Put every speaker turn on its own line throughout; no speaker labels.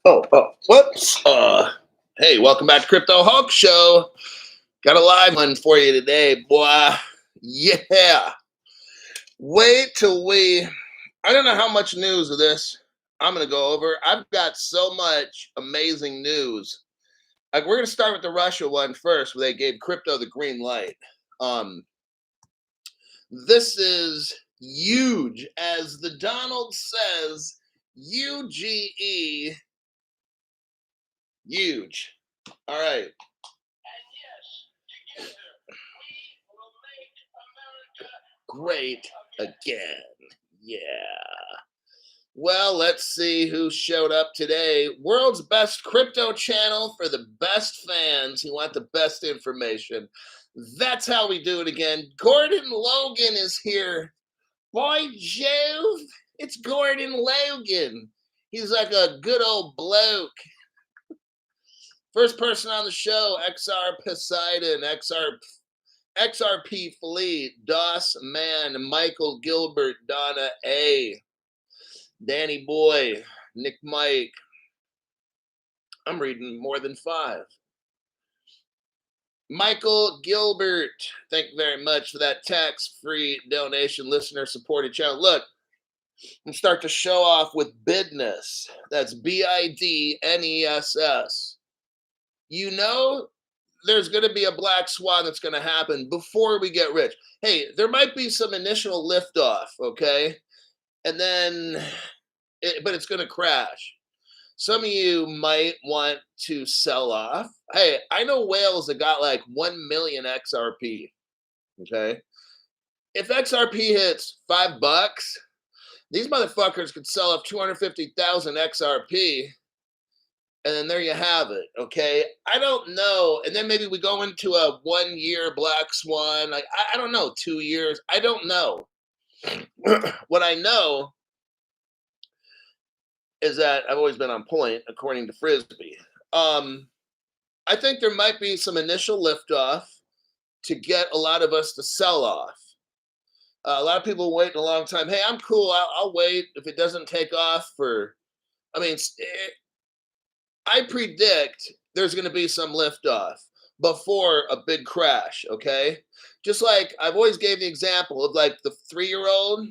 Whoops. Hey, welcome back to Crypto Hulk Show. Got a live one for you today, boy. Yeah. Wait till I don't know how much news of this I'm going to go over. I've got so much amazing news. Like, we're going to start with the Russia one first, where they gave crypto the green light. This is huge. As the Donald says, UGE. Huge. All right. Great again. Yeah. Well, let's see who showed up today. World's best crypto channel for the best fans who want the best information. That's how we do it again. Gordon Logan is here. Boy, Jove, it's Gordon Logan. He's like a good old bloke. First person on the show, XR Poseidon, XRP Fleet, Doss Man, Michael Gilbert, Donna A, Danny Boy, Nick Mike. I'm reading more than 5. Michael Gilbert, thank you very much for that tax-free donation, listener-supported channel. Look, I'm start to show off with Bidness. That's BIDNESS. You know there's going to be a black swan that's going to happen before we get rich. Hey, there might be some initial liftoff, okay? And then, but it's going to crash. Some of you might want to sell off. Hey, I know whales that got like 1 million XRP, okay? If XRP hits $5, these motherfuckers could sell off 250,000 XRP. And then there you have it, okay? I don't know. And then maybe we go into a 1-year black swan. Like, I don't know, 2 years. I don't know. What I know is that I've always been on point, according to Frisbee. I think there might be some initial liftoff to get a lot of us to sell off. A lot of people wait a long time. Hey, I'm cool. I'll wait if it doesn't take off for, I predict there's going to be some liftoff before a big crash, okay? Just like I've always gave the example of like the 3-year-old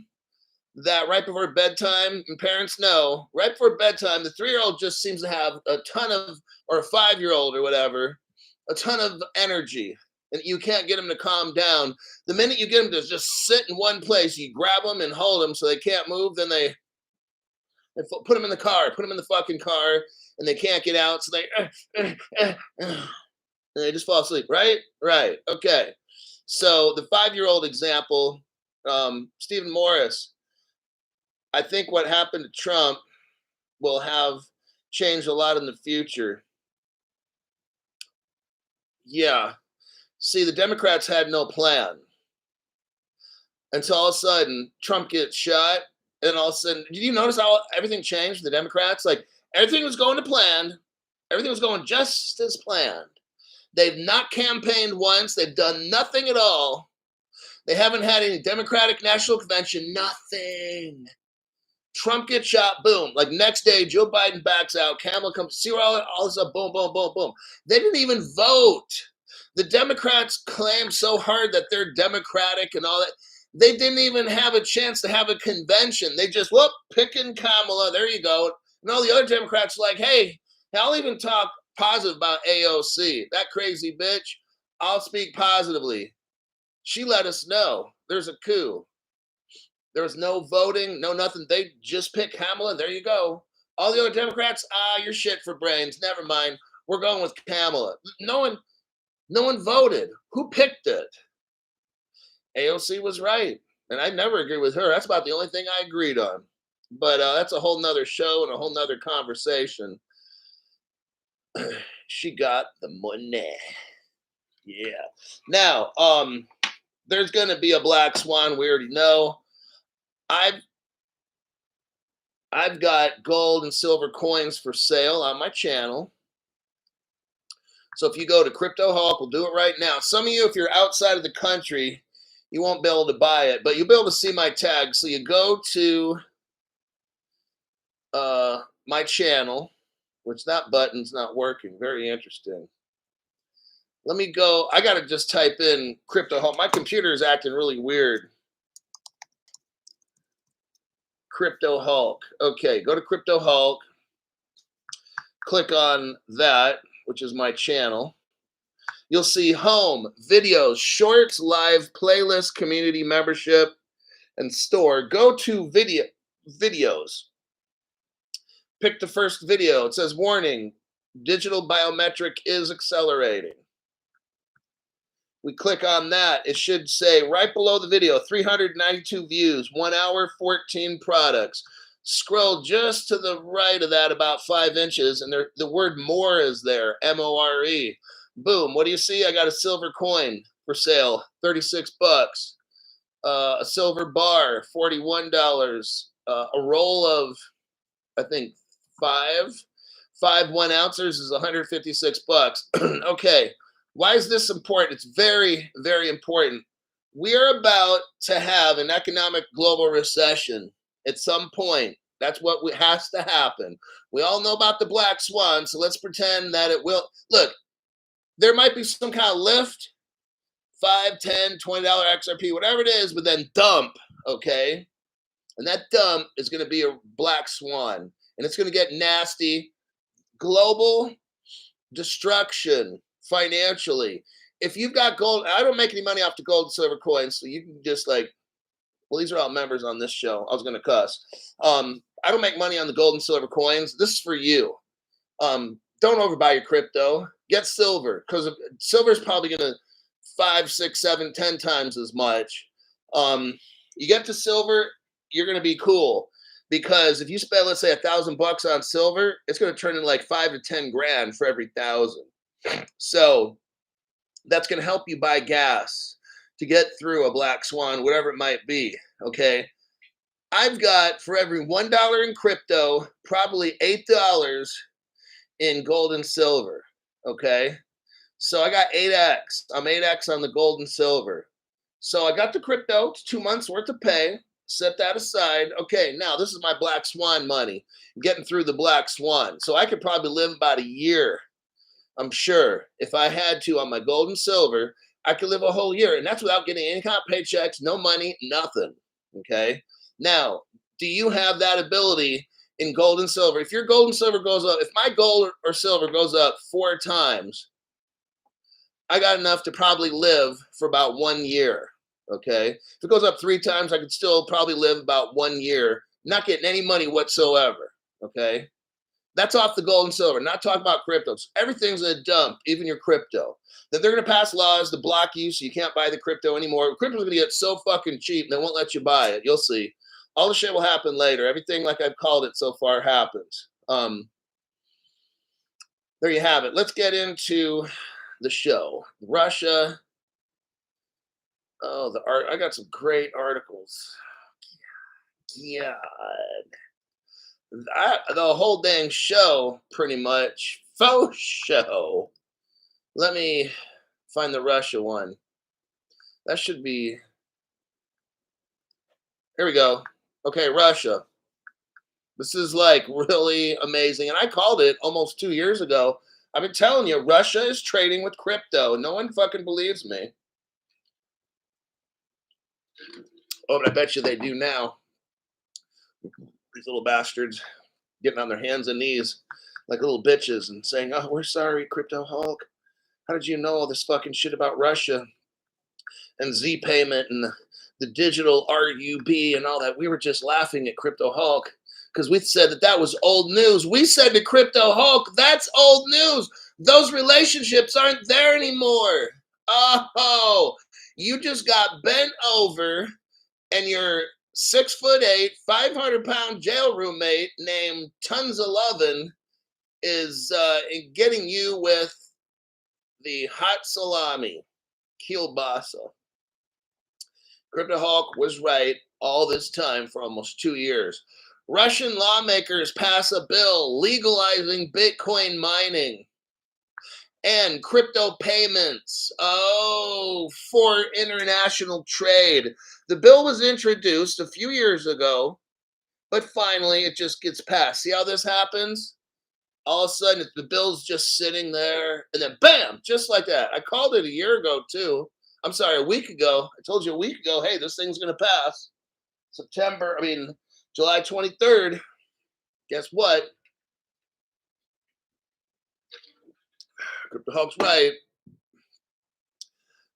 that right before bedtime, and parents know, right before bedtime, the 3-year-old just seems to have a ton of, or a 5-year-old or whatever, a ton of energy. And you can't get them to calm down. The minute you get them to just sit in one place, you grab them and hold them so they can't move, then they put them in the car, put them in the fucking car, and they can't get out, so and they just fall asleep, right? Right, okay. So the 5-year-old example, Stephen Morris, I think what happened to Trump will have changed a lot in the future. Yeah. See, the Democrats had no plan. Until all of a sudden, Trump gets shot, and all of a sudden, did you notice how everything changed for the Democrats? Like, everything was going to plan. Everything was going just as planned. They've not campaigned once. They've done nothing at all. They haven't had any Democratic National Convention, nothing. Trump gets shot, boom. Like next day, Joe Biden backs out. Kamala comes, see all this up, boom, boom, boom, boom. They didn't even vote. The Democrats claim so hard that they're Democratic and all that. They didn't even have a chance to have a convention. They just, picking Kamala, there you go. And all the other Democrats are like, hey, I'll even talk positive about AOC. That crazy bitch, I'll speak positively. She let us know there's a coup. There was no voting, no nothing. They just picked Kamala. There you go. All the other Democrats, you're shit for brains. Never mind. We're going with Kamala. No one voted. Who picked it? AOC was right. And I never agree with her. That's about the only thing I agreed on. But that's a whole nother show and a whole nother conversation. She got the money. Yeah. Now, there's going to be a black swan. We already know. I've got gold and silver coins for sale on my channel. So if you go to Crypto Hulk, we'll do it right now. Some of you, if you're outside of the country, you won't be able to buy it, but you'll be able to see my tag. So you go to my channel, which that button's not working. Very interesting. Let me go. I got to just type in Crypto Hulk. My computer is acting really weird. Crypto Hulk. Okay, go to Crypto Hulk. Click on that, which is my channel. You'll see home, videos, shorts, live, playlist, community membership, and store. Go to videos. Pick the first video. It says warning, digital biometric is accelerating. We click on that. It should say right below the video, 392 views, 1 hour, 14 products. Scroll just to the right of that about 5 inches, and the word more is there, M-O-R-E. Boom, what do you see? I got a silver coin for sale, 36 bucks. A silver bar, $41. A roll of, I think, five 1 ounces is 156 bucks. Okay. Why is this important? It's very, very important. We're about to have an economic global recession at some point. That's what has to happen. We all know about the black swan, so let's pretend that it will. Look, there might be some kind of lift, $5, $10, $20 XRP, whatever it is, but then dump, okay? And that dump is going to be a black swan, and it's going to get nasty. Global destruction. Financially, if you've got gold, I don't make any money off the gold and silver coins, so you can just like, well, these are all members on this show. I was gonna cuss. I don't make money on the gold and silver coins. This is for you. Don't overbuy your crypto. Get silver, because silver is probably gonna 5, 6, 7, 10 times as much. You get to silver, you're gonna be cool. Because if you spend, let's say, $1,000 on silver, it's gonna turn in like 5 to 10 grand for every 1,000. So that's going to help you buy gas to get through a black swan, whatever it might be. Okay. I've got, for every $1 in crypto, probably $8 in gold and silver. Okay. So I got 8x. I'm 8x on the gold and silver. So I got the crypto. It's 2 months worth of pay. Set that aside. Okay. Now this is my black swan money. Getting through the black swan. So I could probably live about a year. I'm sure if I had to on my gold and silver, I could live a whole year. And that's without getting any kind of paychecks, no money, nothing. Okay. Now, do you have that ability in gold and silver? If your gold and silver goes up, if my gold or silver goes up 4 times, I got enough to probably live for about 1 year. Okay. If it goes up 3 times, I could still probably live about 1 year, not getting any money whatsoever. Okay. That's off the gold and silver, not talking about cryptos. Everything's a dump, even your crypto. Then they're going to pass laws to block you so you can't buy the crypto anymore. Crypto's going to get so fucking cheap, they won't let you buy it. You'll see. All the shit will happen later. Everything like I've called it so far happens. There you have it. Let's get into the show. Russia. Oh, the art. I got some great articles. Yeah. The whole dang show, pretty much. Faux show. Let me find the Russia one. That should be. Here we go. Okay, Russia. This is like really amazing. And I called it almost 2 years ago. I've been telling you, Russia is trading with crypto. No one fucking believes me. Oh, but I bet you they do now. These little bastards getting on their hands and knees like little bitches and saying, oh, we're sorry, Crypto Hulk. How did you know all this fucking shit about Russia and Z payment and the digital RUB and all that? We were just laughing at Crypto Hulk because we said that was old news. We said to Crypto Hulk, that's old news. Those relationships aren't there anymore. Oh, you just got bent over and your 6'8", 500-pound jail roommate named Tons of Lovin' is getting you with the hot salami, kielbasa. Crypto Hulk was right all this time for almost 2 years. Russian lawmakers pass a bill legalizing Bitcoin mining and crypto payments. Oh, for international trade. The bill was introduced a few years ago, but finally it just gets passed. See how this happens? All of a sudden, the bill's just sitting there, and then bam, just like that. I called it a year ago too. I'm sorry, a week ago. I told you a week ago, hey, this thing's gonna pass. July 23rd. Guess what? Crypto Hulk's right.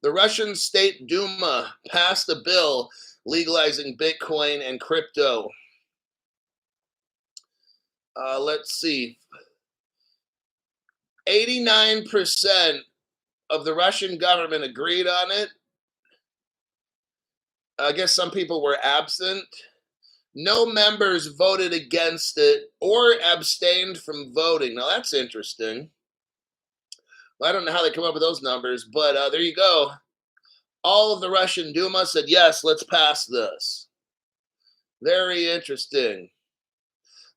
The Russian State Duma passed a bill legalizing Bitcoin and crypto. Let's see. 89% of the Russian government agreed on it. I guess some people were absent. No members voted against it or abstained from voting. Now that's interesting. Well, I don't know how they come up with those numbers, but there you go. All of the Russian Duma said, yes, let's pass this. Very interesting.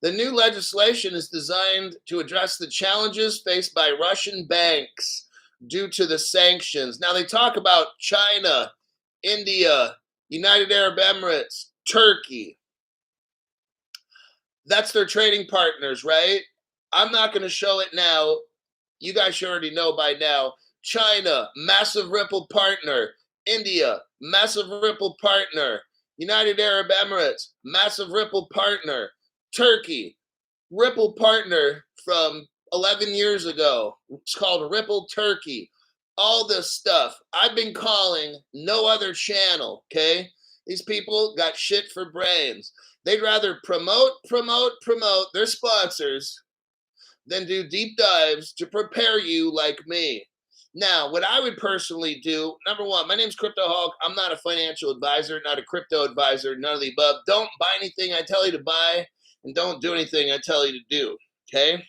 The new legislation is designed to address the challenges faced by Russian banks due to the sanctions. Now, they talk about China, India, United Arab Emirates, Turkey. That's their trading partners, right? I'm not going to show it now. You guys should already know by now. China, massive Ripple partner. India, massive Ripple partner. United Arab Emirates, massive Ripple partner. Turkey, Ripple partner from 11 years ago. It's called Ripple Turkey. All this stuff. I've been calling no other channel, okay? These people got shit for brains. They'd rather promote their sponsors than do deep dives to prepare you like me. Now, what I would personally do, number one, my name's Crypto Hulk. I'm not a financial advisor, not a crypto advisor, none of the above. Don't buy anything I tell you to buy, and don't do anything I tell you to do, okay?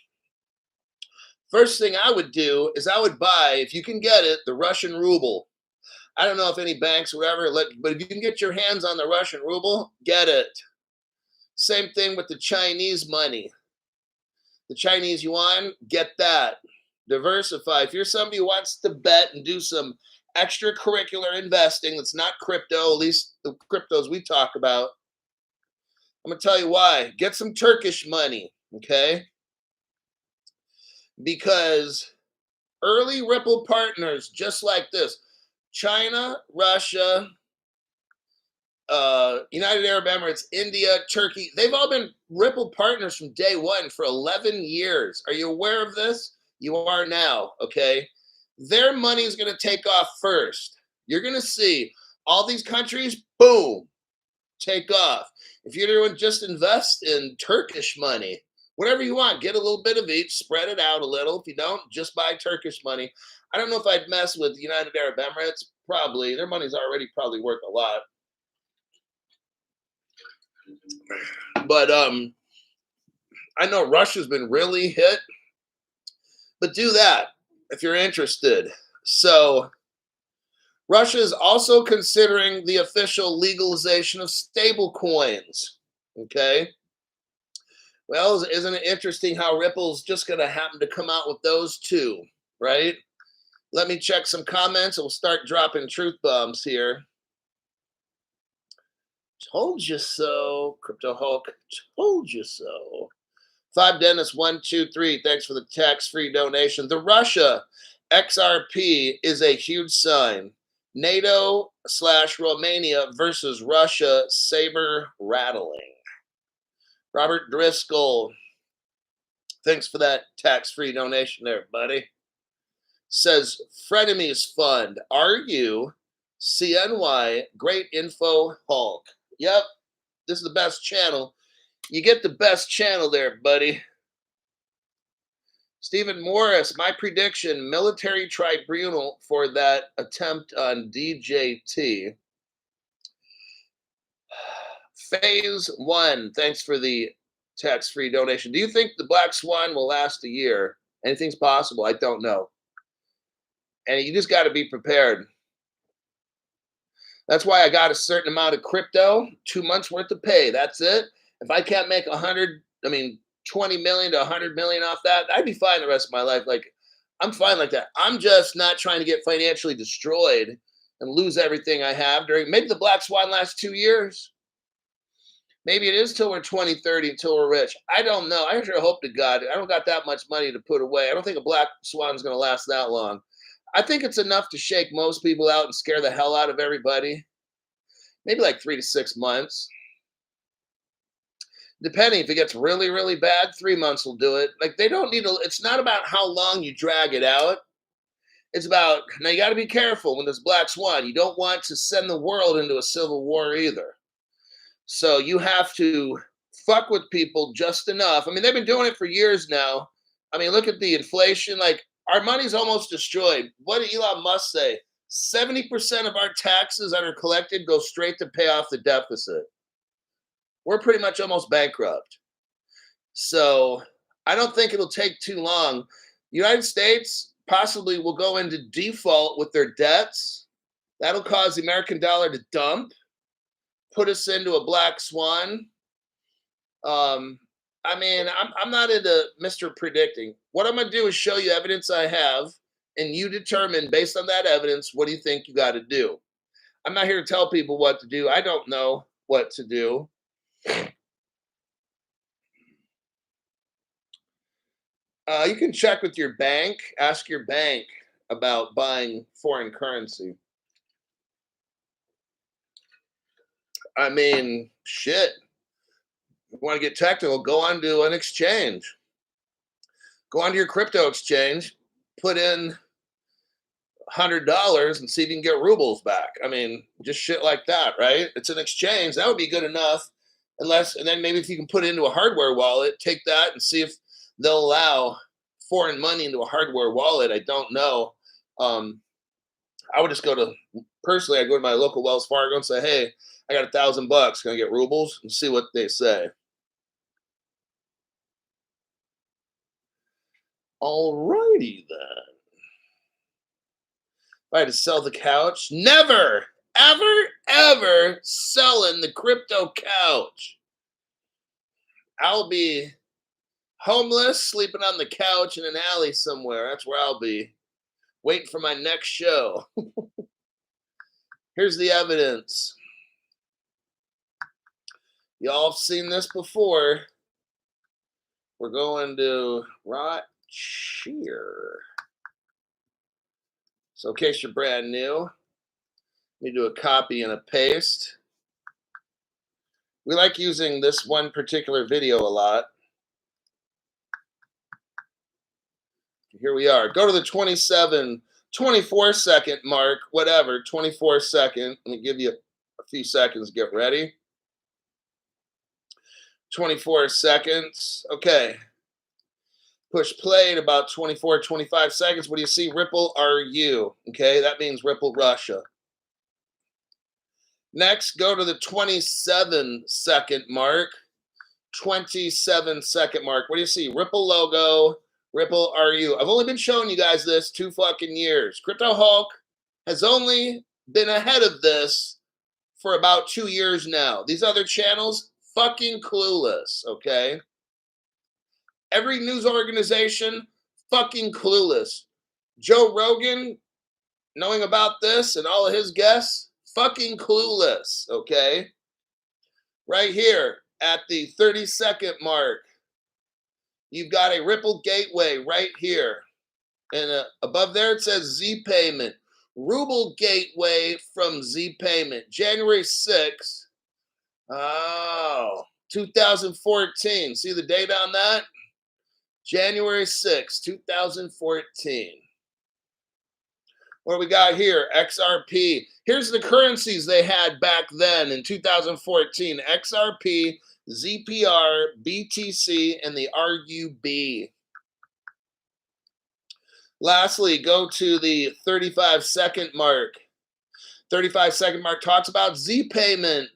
First thing I would do is I would buy, if you can get it, the Russian ruble. I don't know if any banks or whatever, but if you can get your hands on the Russian ruble, get it. Same thing with the Chinese money. The Chinese yuan, get that. Diversify. If you're somebody who wants to bet and do some extracurricular investing that's not crypto, at least the cryptos we talk about, I'm going to tell you why. Get some Turkish money, okay? Because early Ripple partners, just like this, China, Russia, United Arab Emirates, India, Turkey, they've all been Ripple partners from day one for 11 years. Are you aware of this? You are now, okay? Their money is going to take off first. You're going to see all these countries, boom, take off. If you're doing just invest in Turkish money, whatever you want, get a little bit of each, spread it out a little. If you don't, just buy Turkish money. I don't know if I'd mess with United Arab Emirates. Probably. Their money's already probably worth a lot. But I know Russia's been really hit. But do that if you're interested. So Russia is also considering the official legalization of stable coins. Okay. Well, isn't it interesting how Ripple's just going to happen to come out with those two, right? Let me check some comments. We'll start dropping truth bombs here. Told you so, Crypto Hulk. Told you so. 5 Dennis 123. Thanks for the tax-free donation. The Russia XRP is a huge sign. NATO/Romania versus Russia saber rattling. Robert Driscoll. Thanks for that tax-free donation there, buddy. Says Frenemies Fund. Are you CNY? Great info, Hulk. Yep, this is the best channel. You get the best channel there, buddy. Stephen Morris, my prediction, military tribunal for that attempt on DJT. Phase 1, thanks for the tax-free donation. Do you think the Black Swan will last a year? Anything's possible. I don't know. And you just got to be prepared. That's why I got a certain amount of crypto, 2 months worth of pay. That's it. If I can't make 20 million to 100 million off that, I'd be fine the rest of my life. Like, I'm fine like that. I'm just not trying to get financially destroyed and lose everything I have during, maybe the Black Swan lasts 2 years. Maybe it is till we're 20, 30, until we're rich. I don't know. I sure hope to God. I don't got that much money to put away. I don't think a black swan is going to last that long. I think it's enough to shake most people out and scare the hell out of everybody. Maybe like 3 to 6 months. Depending, if it gets really, really bad, 3 months will do it. Like, they don't need to, it's not about how long you drag it out. It's about, now you got to be careful when there's black swan. You don't want to send the world into a civil war either. So you have to fuck with people just enough. I mean, they've been doing it for years now. I mean, look at the inflation. Like, our money's almost destroyed. What did Elon Musk say? 70% of our taxes that are collected go straight to pay off the deficit. We're pretty much almost bankrupt. So I don't think it'll take too long. United States possibly will go into default with their debts. That'll cause the American dollar to dump, put us into a black swan. I mean, I'm not into Mr. Predicting. What I'm going to do is show you evidence I have, and you determine based on that evidence, what do you think you got to do? I'm not here to tell people what to do. I don't know what to do. You can check with your bank. Ask your bank about buying foreign currency. I mean, shit. If you want to get technical, go onto an exchange. Go onto your crypto exchange, put in $100 and see if you can get rubles back. I mean, just shit like that, right? It's an exchange. That would be good enough. And then maybe if you can put it into a hardware wallet, take that and see if they'll allow foreign money into a hardware wallet. I don't know. I would just personally, I go to my local Wells Fargo and say, hey, I got $1,000. Can I get rubles? And see what they say. Alrighty then. If I had to sell the couch, never, ever, ever selling the crypto couch. I'll be homeless, sleeping on the couch in an alley somewhere. That's where I'll be, waiting for my next show. Here's the evidence. Y'all have seen this before. We're going to right here. So in case you're brand new, let me do a copy and a paste. We like using this one particular video a lot. Here we are. Go to the 24 second mark, whatever, 24 second. Let me give you a few seconds. Get ready. 24 seconds. Okay. Push play in about 24, 25 seconds. What do you see? Ripple RU. Okay, that means Ripple Russia. Next, go to the 27 second mark. 27 second mark. What do you see? Ripple logo, Ripple RU. I've only been showing you guys this 2 fucking years. Crypto Hulk has only been ahead of this for about 2 years now. These other channels, fucking clueless, okay? Every news organization, fucking clueless. Joe Rogan, knowing about this and all of his guests, fucking clueless, okay? Right here at the 30-second mark, you've got a Ripple gateway right here. And above there it says Z Payment. Ruble gateway from Z Payment. January 6th. Oh, 2014. See the date on that? January 6th, 2014. What do we got here? XRP. Here's the currencies they had back then in 2014. XRP, ZPR, BTC, and the RUB. Lastly, go to the 35-second mark. 35-second mark talks about Z Payment.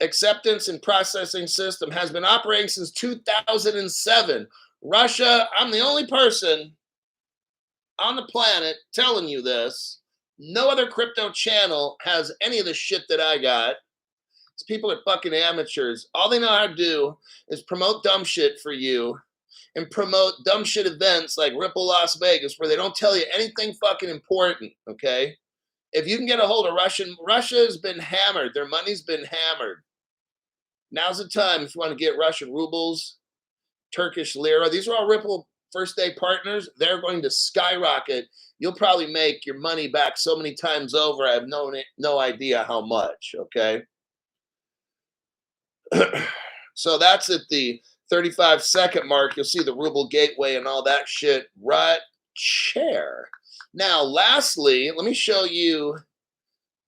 Acceptance and processing system has been operating since 2007. Russia, I'm the only person on the planet telling you this. No other crypto channel has any of the shit that I got. These people are fucking amateurs. All they know how to do is promote dumb shit for you and promote dumb shit events like Ripple Las Vegas where they don't tell you anything fucking important, okay? If you can get a hold of Russia has been hammered. Their money's been hammered. Now's the time if you want to get Russian rubles, Turkish lira. These are all Ripple first day partners. They're going to skyrocket. You'll probably make your money back so many times over. I have no idea how much. Okay. So that's at the 35-second mark. You'll see the ruble gateway and all that shit right there. Now, lastly, let me show you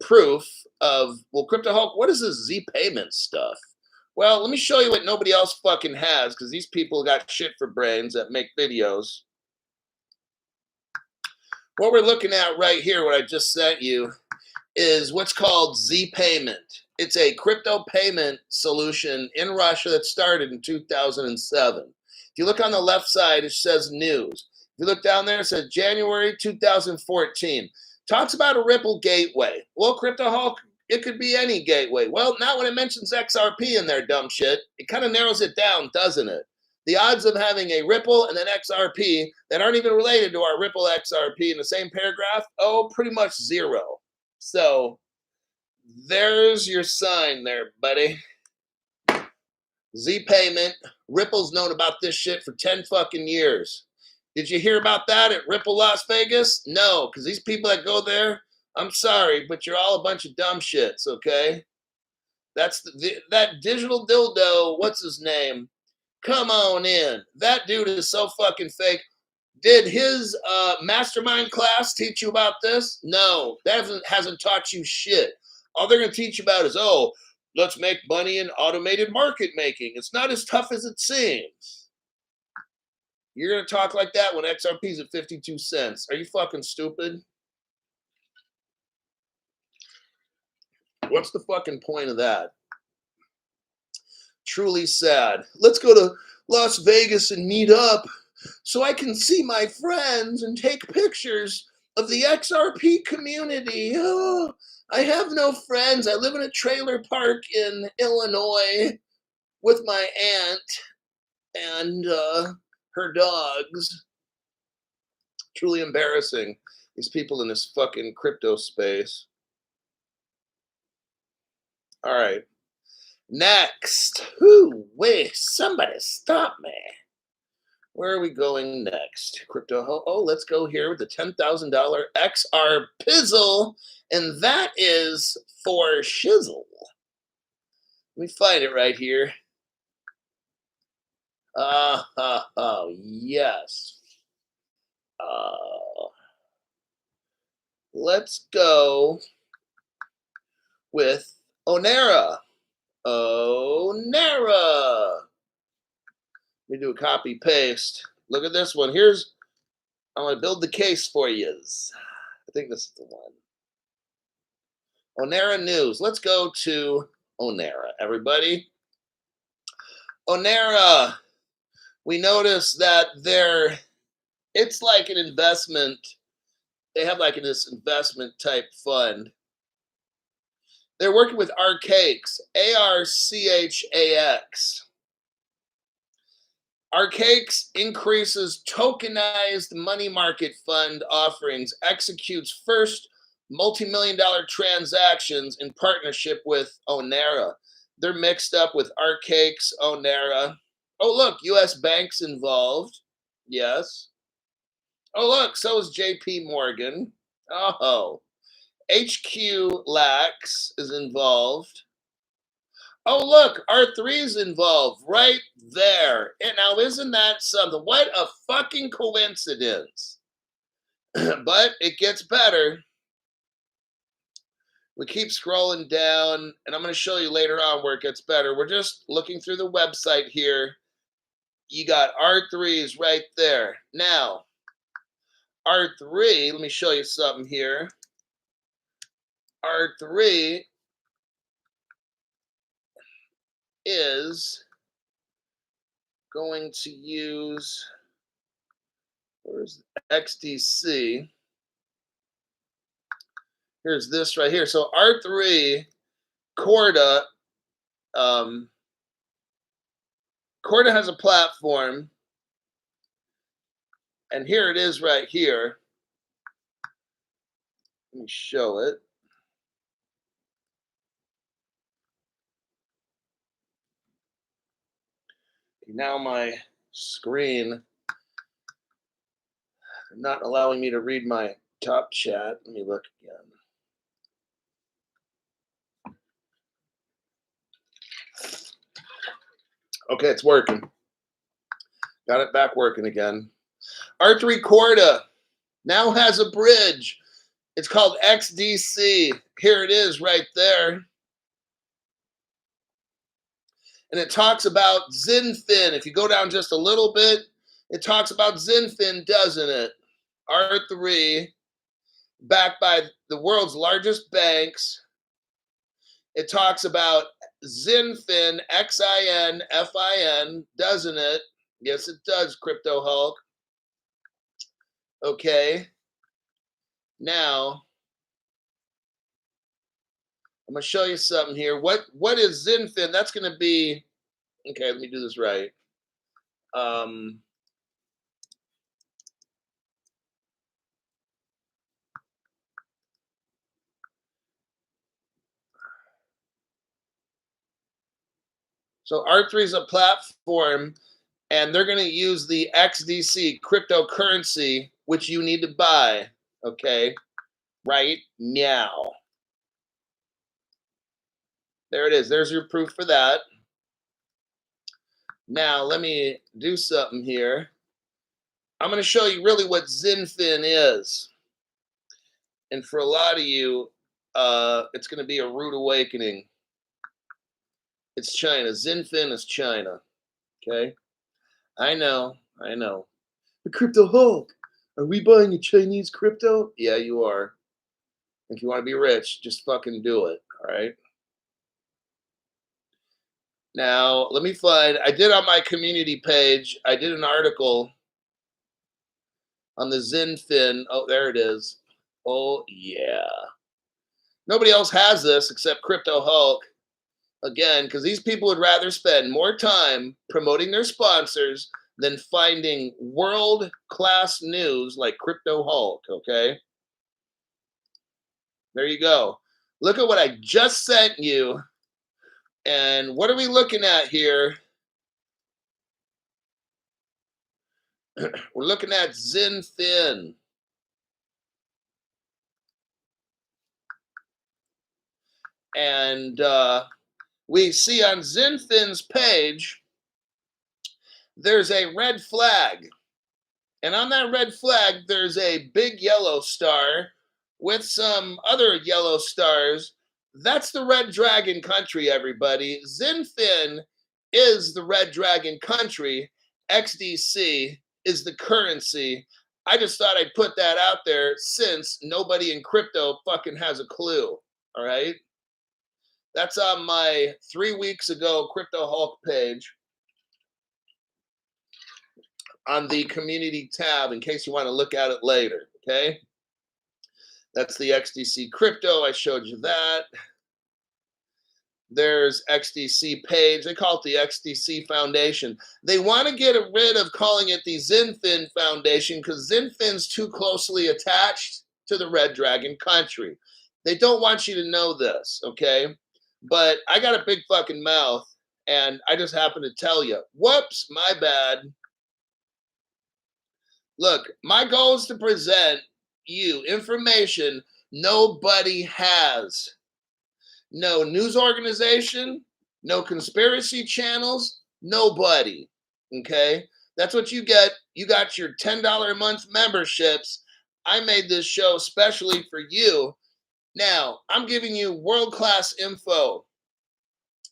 proof of, well, Crypto Hulk, what is this Z payment stuff? Well, let me show you what nobody else fucking has, because these people got shit for brains that make videos. What we're looking at right here, what I just sent you, is what's called Z payment. It's a crypto payment solution in Russia that started in 2007. If you look on the left side, it says news. If you look down there, it says January 2014. Talks about a Ripple gateway. Well, Crypto Hulk, it could be any gateway. Well, not when it mentions XRP in there, dumb shit. It kind of narrows it down, doesn't it? The odds of having a Ripple and an XRP that aren't even related to our Ripple XRP in the same paragraph, oh, pretty much zero. So there's your sign there, buddy. Z payment. Ripple's known about this shit for 10 fucking years. Did you hear about that at Ripple Las Vegas? No, because these people that go there, I'm sorry, but you're all a bunch of dumb shits, okay? That's that digital dildo, what's his name? Come on in. That dude is so fucking fake. Did his mastermind class teach you about this? No, that hasn't taught you shit. All they're going to teach you about is, oh, let's make money in automated market making. It's not as tough as it seems. You're going to talk like that when XRP's at 52 cents. Are you fucking stupid? What's the fucking point of that? Truly sad. Let's go to Las Vegas and meet up so I can see my friends and take pictures of the XRP community. Oh, I have no friends. I live in a trailer park in Illinois with my aunt and her dogs. Truly embarrassing. These people in this fucking crypto space. All right. Next. Wait, somebody stop me. Where are we going next? Crypto. Oh, let's go here with the $10,000 XR Pizzle. And that is for shizzle. Let me find it right here. Oh, yes. Let's go with Onera. Onera. Let me do a copy paste. Look at this one. I'm going to build the case for you. I think this is the one. Onera News. Let's go to Onera, everybody. Onera. We notice that it's like an investment. They have like this investment type fund. They're working with Archaix, ARCHAX. Archaix increases tokenized money market fund offerings, executes first multi-million-dollar transactions in partnership with Onera. They're mixed up with Archaix, Onera. Oh, look, U.S. banks involved. Yes. Oh, look, so is J.P. Morgan. Oh, HQ Lax is involved. Oh, look, R3 is involved right there. And now, isn't that something? What a fucking coincidence. But it gets better. We keep scrolling down, and I'm going to show you later on where it gets better. We're just looking through the website here. You got R3s right there. Now, R3, let me show you something here. R3 is going to use, where's XDC? Here's this right here. So R3, Corda, Corda has a platform, and here it is right here. Let me show it. Now my screen not allowing me to read my top chat. Let me look again. Okay, it's working. Got it back working again. Artery Corda now has a bridge. It's called XDC. Here it is right there. And it talks about Zinfin. If you go down just a little bit, it talks about Zinfin, doesn't it? R3, backed by the world's largest banks. It talks about Zinfin, XIN, FIN, doesn't it? Yes, it does, Crypto Hulk. Okay. Now, I'm going to show you something here. What is Zinfin? That's going to be, okay, let me do this right. So R3 is a platform, and they're going to use the XDC cryptocurrency, which you need to buy, okay, right now. There it is. There's your proof for that. Now, let me do something here. I'm going to show you really what Zinfin is. And for a lot of you, it's going to be a rude awakening. It's China. Zinfin is China. Okay? I know. The Crypto Hulk. Are we buying a Chinese crypto? Yeah, you are. If you want to be rich, just fucking do it. All right? Now, let me find. I did on my community page, I did an article on the Zinfin. Oh, there it is. Oh, yeah. Nobody else has this except Crypto Hulk. Again, because these people would rather spend more time promoting their sponsors than finding world-class news like Crypto Hulk, okay? There you go. Look at what I just sent you. And what are we looking at here? We're looking at Zinfin. And we see on Zinfin's page, there's a red flag. And on that red flag, there's a big yellow star with some other yellow stars. That's the Red Dragon country, everybody. Zinfin is the Red Dragon country. XDC is the currency. I just thought I'd put that out there since nobody in crypto fucking has a clue. All right. That's on my 3 weeks ago Crypto Hulk page on the community tab in case you want to look at it later. Okay. That's the XDC crypto. I showed you that. There's XDC page. They call it the XDC Foundation. They want to get rid of calling it the Zinfin Foundation because Zinfin's too closely attached to the Red Dragon country. They don't want you to know this, okay? But I got a big fucking mouth, and I just happen to tell you. Whoops, my bad. Look, my goal is to present you information nobody has. No news organization, no conspiracy channels, nobody. Okay? That's what you get. You got your $10 a month memberships. I made this show specially for you. Now, I'm giving you world-class info.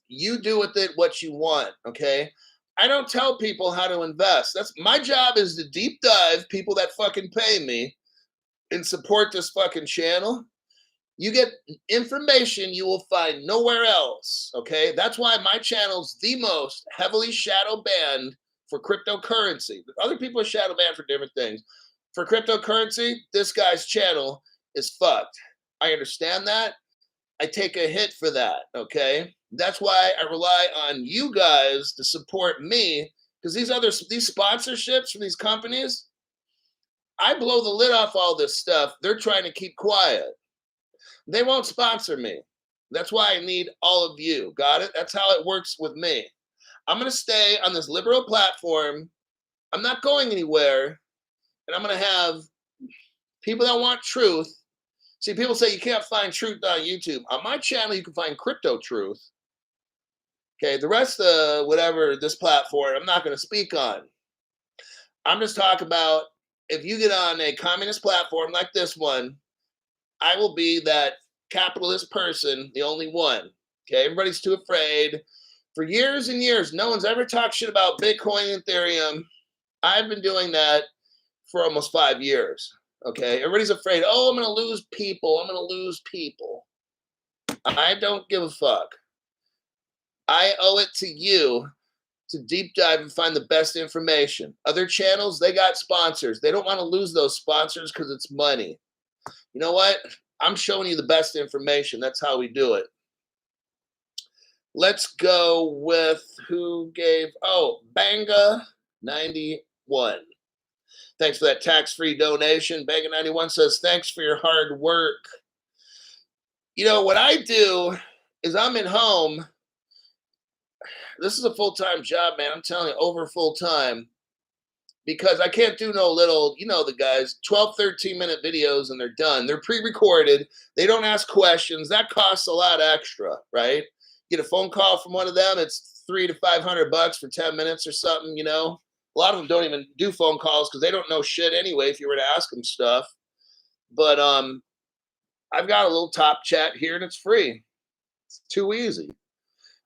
You do with it what you want, okay? I don't tell people how to invest. That's my job is to deep dive people that fucking pay me and support this fucking channel. You get information you will find nowhere else, okay? That's why my channel's the most heavily shadow banned for cryptocurrency. Other people are shadow banned for different things. For cryptocurrency, this guy's channel is fucked. I understand that. I take a hit for that, okay? That's why I rely on you guys to support me because these sponsorships from these companies, I blow the lid off all this stuff. They're trying to keep quiet. They won't sponsor me. That's why I need all of you. Got it? That's how it works with me. I'm going to stay on this liberal platform. I'm not going anywhere. And I'm going to have people that want truth. See, people say you can't find truth on YouTube. On my channel, you can find crypto truth. Okay, the rest of whatever this platform, I'm not going to speak on. I'm just talking about if you get on a communist platform like this one, I will be that capitalist person, the only one. Okay, everybody's too afraid. For years and years, no one's ever talked shit about Bitcoin and Ethereum. I've been doing that for almost 5 years. Okay, everybody's afraid. Oh, I'm going to lose people. I'm going to lose people. I don't give a fuck. I owe it to you to deep dive and find the best information. Other channels, they got sponsors. They don't want to lose those sponsors because it's money. You know what? I'm showing you the best information. That's how we do it. Let's go with who gave, Banga 91. Thanks for that tax-free donation. Banga 91 says, thanks for your hard work. You know, what I do is I'm at home. This is a full-time job, man. I'm telling you, over full-time. Because I can't do no little, you know the guys, 12, 13-minute videos and they're done. They're pre-recorded. They don't ask questions. That costs a lot extra, right? Get a phone call from one of them, it's $300 to $500 for 10 minutes or something, you know? A lot of them don't even do phone calls because they don't know shit anyway if you were to ask them stuff. But I've got a little top chat here and it's free. It's too easy.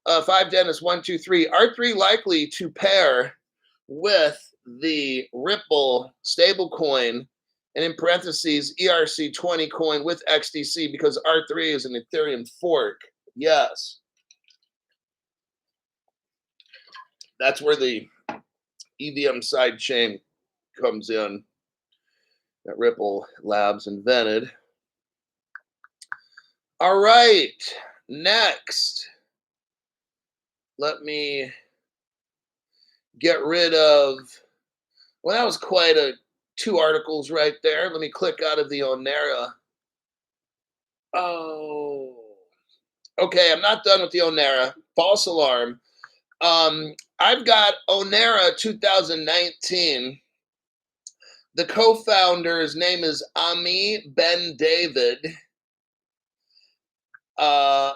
5 Dennis 123. R3 likely to pair with the Ripple stablecoin and in parentheses ERC20 coin with XDC because R3 is an Ethereum fork. Yes. That's where the EVM sidechain comes in that Ripple Labs invented. All right. Next, let me get rid of, well, that was quite 2 articles right there. Let me click out of the Onera. Oh, okay. I'm not done with the Onera. False alarm. I've got Onera 2019. The co-founder's name is Ami Ben David. Onera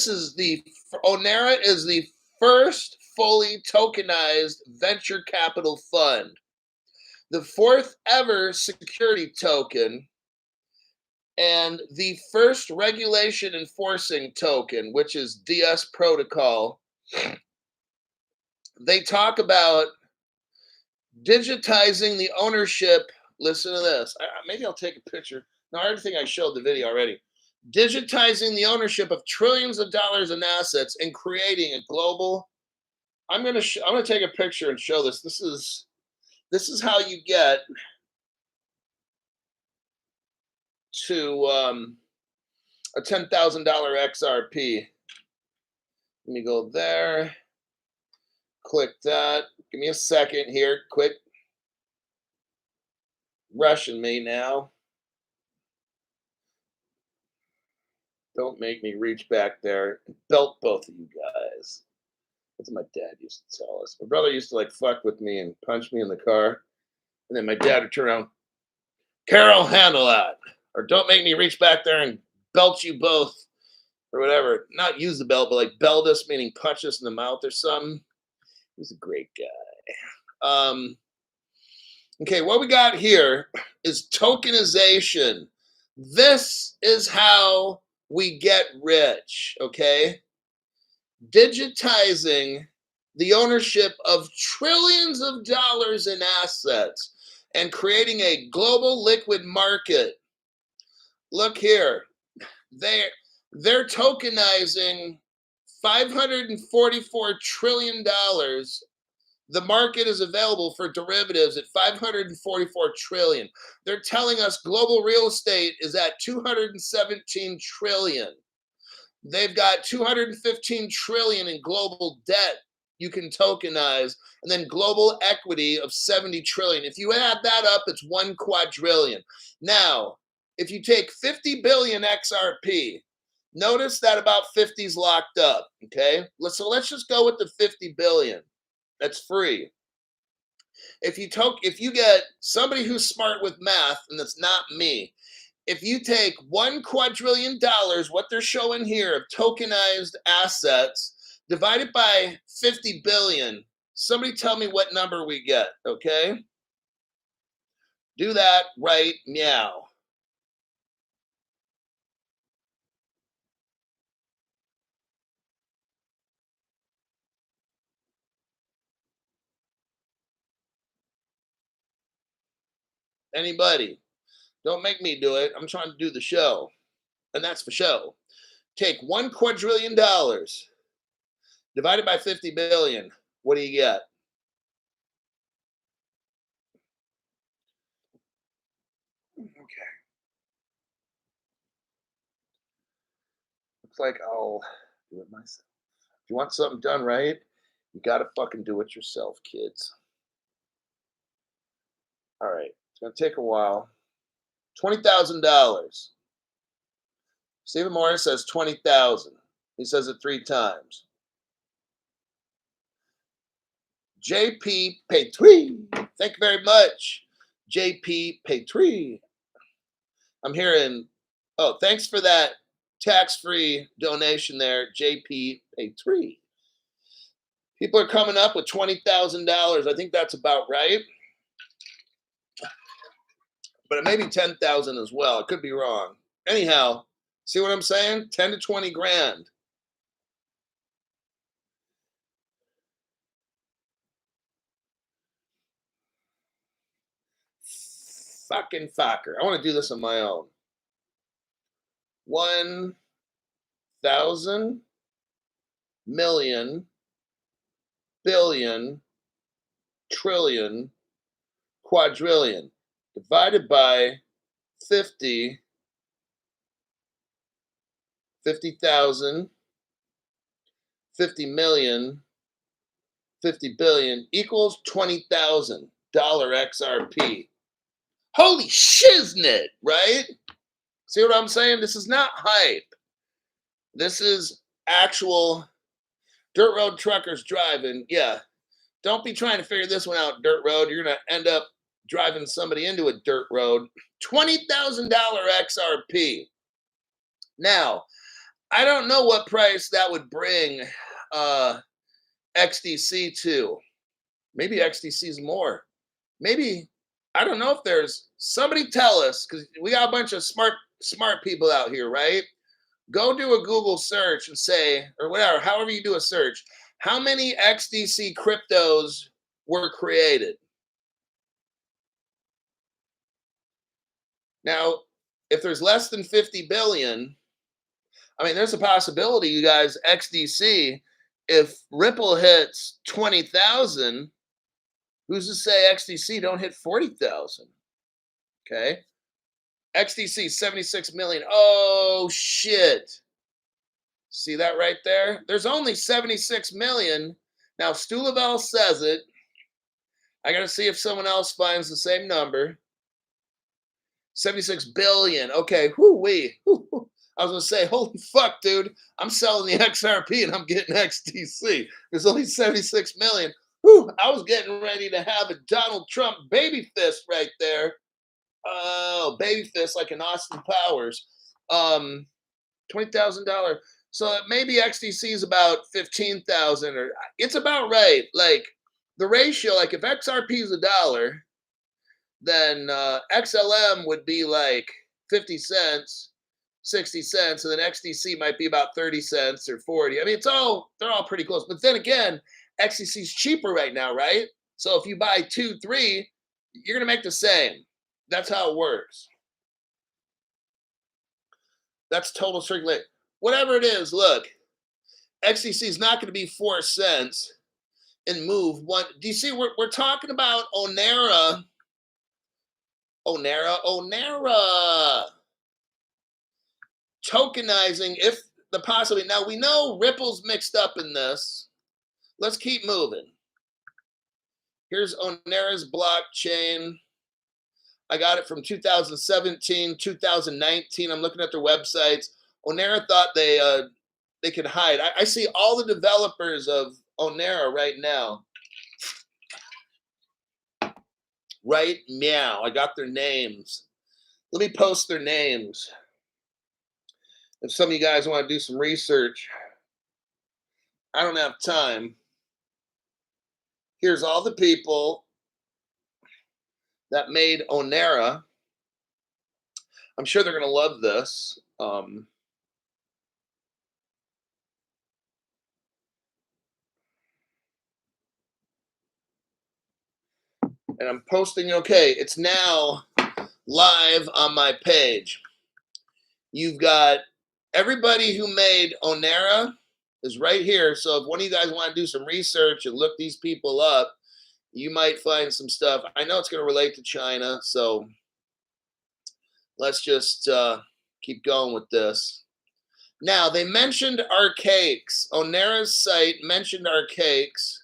is the first fully tokenized venture capital fund, the 4th ever security token, and the first regulation enforcing token, which is DS protocol. They talk about digitizing the ownership. Listen to this. Maybe I'll take a picture. No, I already think I showed the video already. Digitizing the ownership of trillions of dollars in assets and creating a global. I'm gonna take a picture and show this. This is how you get to a $10,000 XRP. Let me go there. Click that. Give me a second here. Quit rushing me now. Don't make me reach back there and belt both of you guys. That's what my dad used to tell us. My brother used to like fuck with me and punch me in the car. And then my dad would turn around, Carol, handle that. Or don't make me reach back there and belt you both. Or whatever. Not use the belt, but like belt us, meaning punch us in the mouth or something. He was a great guy. Okay, what we got here is tokenization. This is how we get rich, okay? Digitizing the ownership of trillions of dollars in assets and creating a global liquid market. Look here. They're tokenizing $544 trillion. The market is available for derivatives at $544 trillion. They're telling us global real estate is at $217 trillion. They've got $215 trillion in global debt you can tokenize, and then global equity of $70 trillion. If you add that up, it's 1 quadrillion. Now, if you take 50 billion XRP, Notice that about 50's locked up, okay? So let's just go with the 50 billion. That's free. If you get somebody who's smart with math, and that's not me, if you take $1 quadrillion, what they're showing here of tokenized assets, divided by 50 billion, somebody tell me what number we get, okay? Do that right meow. Anybody? Don't make me do it. I'm trying to do the show, and that's for show. Take $1 quadrillion divided by 50 billion. What do you get? Okay. Looks like I'll do it myself. If you want something done right, you gotta fucking do it yourself, kids. All right. It's gonna take a while. $20,000. Stephen Morris says 20,000. He says it 3 times. JP Petrie. Thank you very much. JP Petrie. I'm hearing, oh, thanks for that tax-free donation there, JP Petrie. People are coming up with $20,000. I think that's about right. But it may be 10,000 as well. I could be wrong. Anyhow, see what I'm saying? 10 to 20 grand. Fucking fucker. I want to do this on my own. 1,000 million billion trillion quadrillion divided by 50, 50,000, 50 million, 50 billion equals $20,000 XRP. Holy shiznit, right? See what I'm saying? This is not hype. This is actual dirt road truckers driving. Yeah. Don't be trying to figure this one out, dirt road. You're going to end up driving somebody into a dirt road. $20,000 XRP. Now, I don't know what price that would bring XDC to. Maybe XDC is more. Maybe, I don't know if there's somebody tell us, because we got a bunch of smart people out here, right? Go do a Google search and say, or whatever, however you do a search, how many XDC cryptos were created? Now, if there's less than 50 billion, I mean, there's a possibility, you guys, XDC, if Ripple hits 20,000, who's to say XDC don't hit 40,000? Okay. XDC 76 million. Oh, shit. See that right there? There's only 76 million. Now, Stulavel says it. I got to see if someone else finds the same number. 76 billion. Okay. Whoo-wee. I was going to say, holy fuck, dude. I'm selling the XRP and I'm getting XDC. There's only 76 million. Whew, I was getting ready to have a Donald Trump baby fist right there. Oh, baby fist like in Austin Powers. $20,000. So maybe XDC is about 15,000, or it's about right. Like the ratio, like if XRP is $1, then XLM would be like 50 cents, 60 cents, and then XDC might be about 30 cents or 40. I mean, they're all pretty close. But then again, XDC is cheaper right now, right? So if you buy 2, 3, you're gonna make the same. That's how it works. That's total circulation. Whatever it is, look, XDC is not going to be 4 cents and move one. Do you see? We're talking about Onera. Tokenizing, if the possibility. Now we know Ripple's mixed up in this. Let's keep moving. Here's Onera's blockchain. I got it from 2017, 2019. I'm looking at their websites. Onera thought they could hide. I see all the developers of Onera right now. Right meow. I got their names. Let me post their names. If some of you guys want to do some research, I don't have time. Here's all the people that made Onera. I'm sure they're going to love this. And I'm posting, okay, it's now live on my page. You've got everybody who made Onera is right here. So if one of you guys want to do some research and look these people up, you might find some stuff. I know it's going to relate to China, so let's just keep going with this. Now, they mentioned archaics. Onera's site mentioned archaics.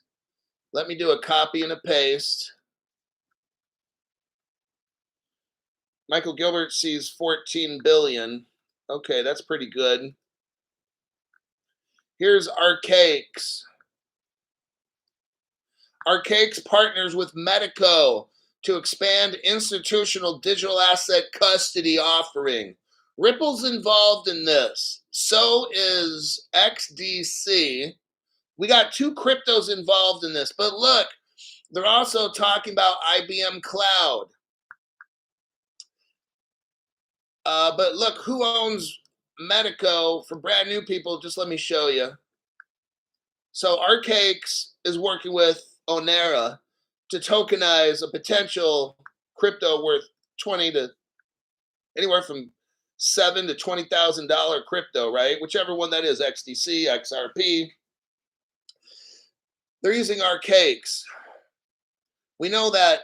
Let me do a copy and a paste. Michael Gilbert sees 14 billion. Okay, that's pretty good. Here's archaics. Archaics partners with Medico to expand institutional digital asset custody offering. Ripple's involved in this. So is XDC. We got two cryptos involved in this. But look, they're also talking about IBM Cloud. But look, who owns Medico? For brand new people, just let me show you. So Archaics is working with Onera to tokenize a potential crypto worth 20 to anywhere from $7,000 to $20,000 crypto, right? Whichever one that is, XDC, XRP. They're using Archaics. We know that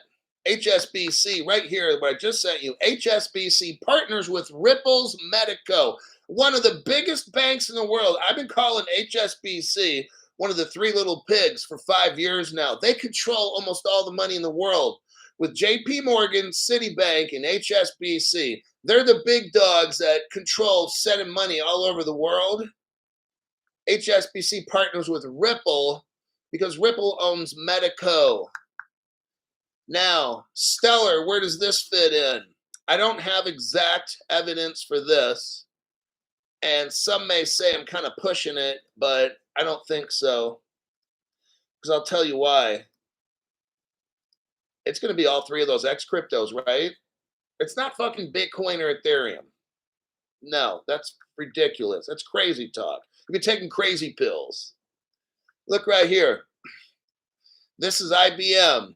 HSBC, right here, what I just sent you, HSBC partners with Ripple's Medico, one of the biggest banks in the world. I've been calling HSBC one of the three little pigs for 5 years now. They control almost all the money in the world. With JP Morgan, Citibank, and HSBC, they're the big dogs that control sending money all over the world. HSBC partners with Ripple because Ripple owns Medico. Now, Stellar, where does this fit in? I don't have exact evidence for this. And some may say I'm kind of pushing it, but I don't think so. Because I'll tell you why. It's going to be all three of those X cryptos, right? It's not fucking Bitcoin or Ethereum. No, that's ridiculous. That's crazy talk. You've been taking crazy pills. Look right here. This is IBM.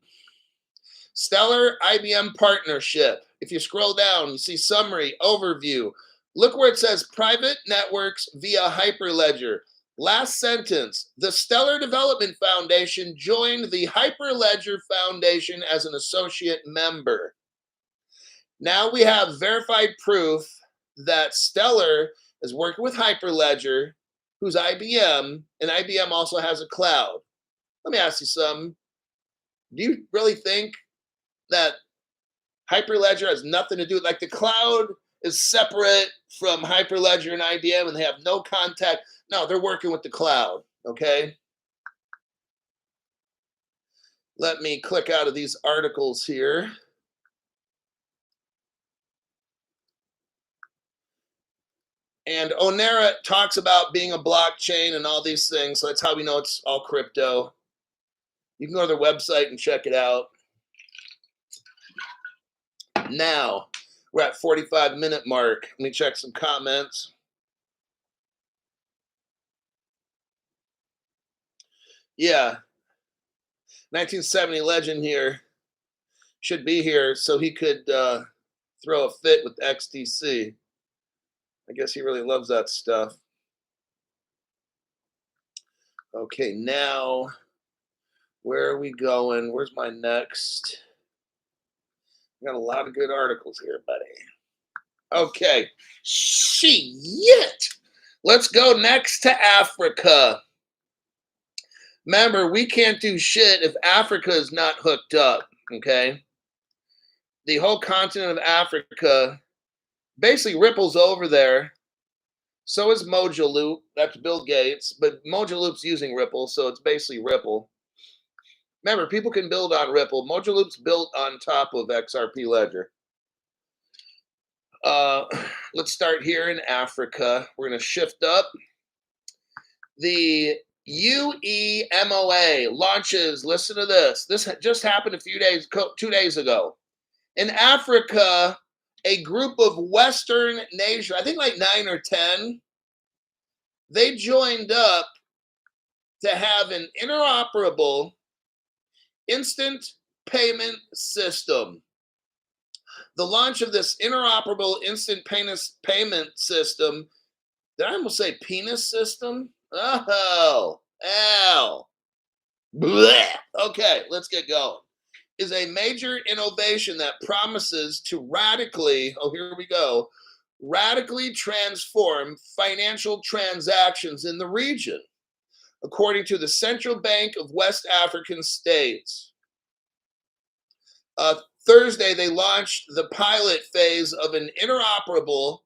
Stellar IBM partnership. If you scroll down, you see summary, overview. Look where it says private networks via Hyperledger. Last sentence, the Stellar Development Foundation joined the Hyperledger Foundation as an associate member. Now we have verified proof that Stellar is working with Hyperledger, who's IBM, and IBM also has a cloud. Let me ask you something. Do you really think that Hyperledger has nothing to do with, like, the cloud is separate from Hyperledger and IBM and they have no contact? No, they're working with the cloud, okay? Let me click out of these articles here. And Onera talks about being a blockchain and all these things, so that's how we know it's all crypto. You can go to their website and check it out. Now, we're at 45-minute mark. Let me check some comments. Yeah. 1970 legend here. Should be here so he could throw a fit with XDC. I guess he really loves that stuff. Okay, now, where are we going? Where's my next? I got a lot of good articles here, buddy. Okay, shit. Let's go next to Africa. Remember, we can't do shit if Africa is not hooked up, okay? The whole continent of Africa, basically Ripple's over there. So is Mojo Loop. That's Bill Gates, but Mojo Loop's using Ripple, so it's basically Ripple. Remember, people can build on Ripple. Mojo Loop's built on top of XRP Ledger. Uh, let's start here in Africa. We're going to shift up. The UEMOA launches. Listen to this. This just happened 2 days ago. In Africa, a group of Western nations, I think like 9 or 10, they joined up to have an interoperable instant payment system. The launch of this interoperable instant payment system, did I almost say penis system? Oh, ow. Blech. Okay, let's get going. Is a major innovation that promises to radically, oh, here we go, radically transform financial transactions in the region, according to the Central Bank of West African States. Thursday, they launched the pilot phase of an interoperable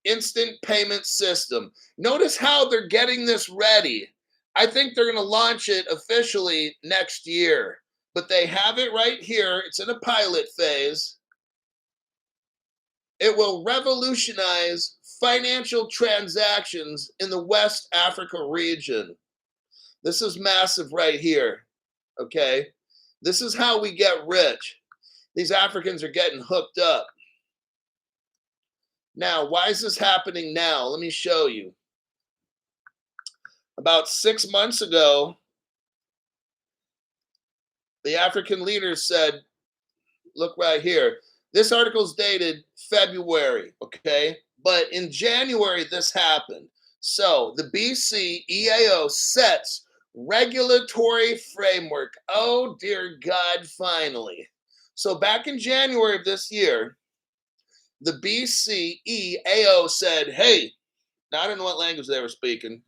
instant payment system. Notice how they're getting this ready. I think they're going to launch it officially next year, but they have it right here. It's in a pilot phase. It will revolutionize financial transactions in the West Africa region. This is massive right here, okay? This is how we get rich. These Africans are getting hooked up. Now, why is this happening now? Let me show you. About 6 months ago, the African leaders said, look right here. This article is dated February, okay? But in January, this happened. So the BC EAO sets regulatory framework. Oh, dear God, finally. So back in January of this year, the BCEAO said, hey, now I don't know what language they were speaking,